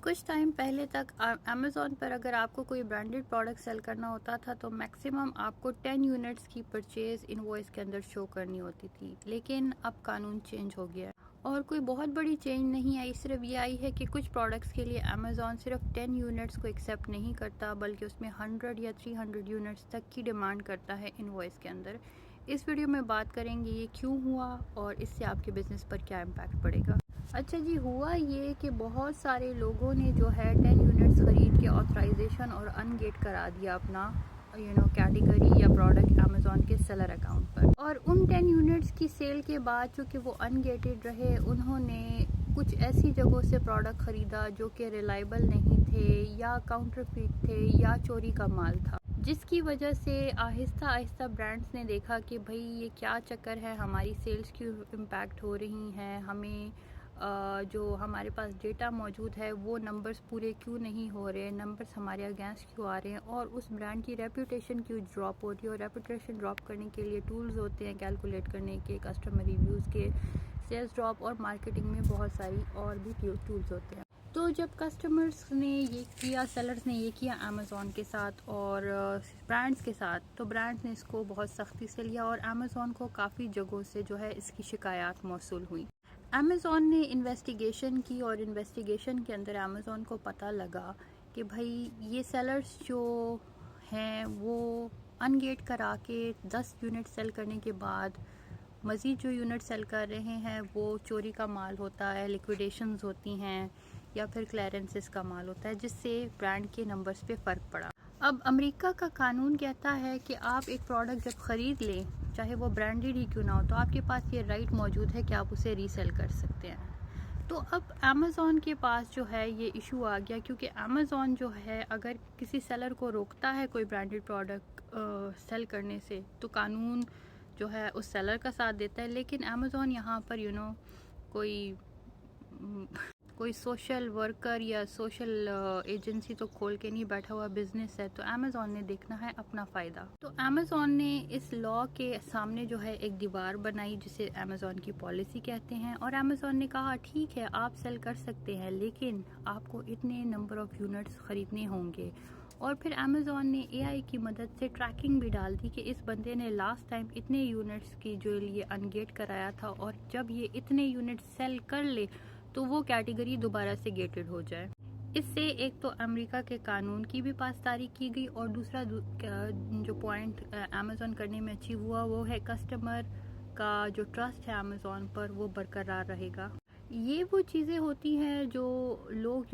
कुछ टाइम पहले तक अमेज़ॉन पर अगर आपको कोई ब्रांडेड प्रोडक्ट सेल करना होता था तो मैक्सिमम आपको 10 यूनिट्स की परचेज़ इनवॉइस के अंदर शो करनी होती थी। लेकिन अब कानून चेंज हो गया है और कोई बहुत बड़ी चेंज नहीं आई, सिर्फ ये आई है कि कुछ प्रोडक्ट्स के लिए अमेज़ॉन सिर्फ 10 यूनिट्स को एक्सेप्ट नहीं करता बल्कि उसमें 100 या 300 यूनिट्स तक की डिमांड करता है इनवॉइस के अंदर। इस वीडियो में बात करेंगे ये क्यों हुआ और इससे आपके बिज़नेस पर क्या इम्पैक्ट पड़ेगा। अच्छा जी, हुआ ये कि बहुत सारे लोगों ने जो है 10 यूनिट्स ख़रीद के ऑथराइजेशन और अनगेट करा दिया अपना कैटेगरी या प्रोडक्ट अमेज़ॉन के सेलर अकाउंट पर, और उन 10 यूनिट्स की सेल के बाद चूँकि वो अनगेटेड रहे, उन्होंने कुछ ऐसी जगहों से प्रोडक्ट ख़रीदा जो कि रिलायबल नहीं थे या काउंटरफीट थे या चोरी का माल था, जिसकी वजह से आहिस्ता आहिस्ता ब्रांड्स ने देखा कि भाई ये क्या चक्कर है, हमारी सेल्स क्यों इम्पैक्ट हो रही हैं, हमें जो हमारे पास डेटा मौजूद है वो नंबर्स पूरे क्यों नहीं हो रहे, नंबर्स हमारे अगेंस्ट क्यों आ रहे हैं और उस ब्रांड की रेपुटेशन क्यों ड्रॉप हो रही है। और रेपुटेशन ड्रॉप करने के लिए टूल्स होते हैं कैलकुलेट करने के, कस्टमर रिव्यूज़ के, सेल्स ड्रॉप और मार्केटिंग में बहुत सारी और भी टूल्स होते हैं। तो जब कस्टमर्स ने ये किया, सेलर्स ने ये किया अमेज़ॉन के साथ और ब्रांड्स के साथ, तो ब्रांड्स ने इसको बहुत सख्ती से लिया और अमेज़ॉन को काफ़ी जगहों से जो है इसकी शिकायत मौसूल हुई। अमेज़ॉन ने इन्वेस्टिगेशन की और इन्वेस्टिगेशन के अंदर अमेज़ॉन को पता लगा कि भाई ये सेलर्स जो हैं वो अनगेट करा के 10 यूनिट सेल करने के बाद मज़ीद जो यूनिट सेल कर रहे हैं वो चोरी का माल होता है, लिक्विडेशंस होती हैं या फिर क्लियरेंसेस का माल होता है, जिससे ब्रांड के नंबर्स पे फ़र्क पड़ा। अब अमेरिका का कानून कहता है कि आप एक प्रोडक्ट जब ख़रीद लें, चाहे वो ब्रांडेड ही क्यों ना हो, तो आपके पास ये राइट मौजूद है कि आप उसे रीसेल कर सकते हैं। तो अब अमेज़ॉन के पास जो है ये इशू आ गया, क्योंकि अमेज़ॉन जो है अगर किसी सेलर को रोकता है कोई ब्रांडेड प्रोडक्ट सेल करने से, तो कानून जो है उस सेलर का साथ देता है। लेकिन अमेज़ॉन यहाँ पर कोई सोशल वर्कर या सोशल एजेंसी तो खोल के नहीं बैठा हुआ, बिजनेस है, तो अमेज़ॉन ने देखना है अपना फ़ायदा। तो अमेज़ॉन ने इस लॉ के सामने जो है एक दीवार बनाई जिसे अमेज़ॉन की पॉलिसी कहते हैं, और अमेज़ॉन ने कहा ठीक है आप सेल कर सकते हैं लेकिन आपको इतने नंबर ऑफ़ यूनिट्स ख़रीदने होंगे। और फिर अमेज़ॉन ने एआई की मदद से ट्रैकिंग भी डाल दी कि इस बंदे ने लास्ट टाइम इतने यूनिट्स की जो ये अनगेट कराया था, और जब ये इतने यूनिट सेल कर ले तो वो कैटेगरी दोबारा से गेटेड हो जाए। इससे एक तो अमेरिका के कानून की भी पासदारी की गई और दूसरा जो पॉइंट अमेज़ॉन करने में अचीव हुआ वो है कस्टमर का जो ट्रस्ट है अमेज़ॉन पर वो बरकरार रहेगा। ये वो चीज़ें होती हैं जो लोग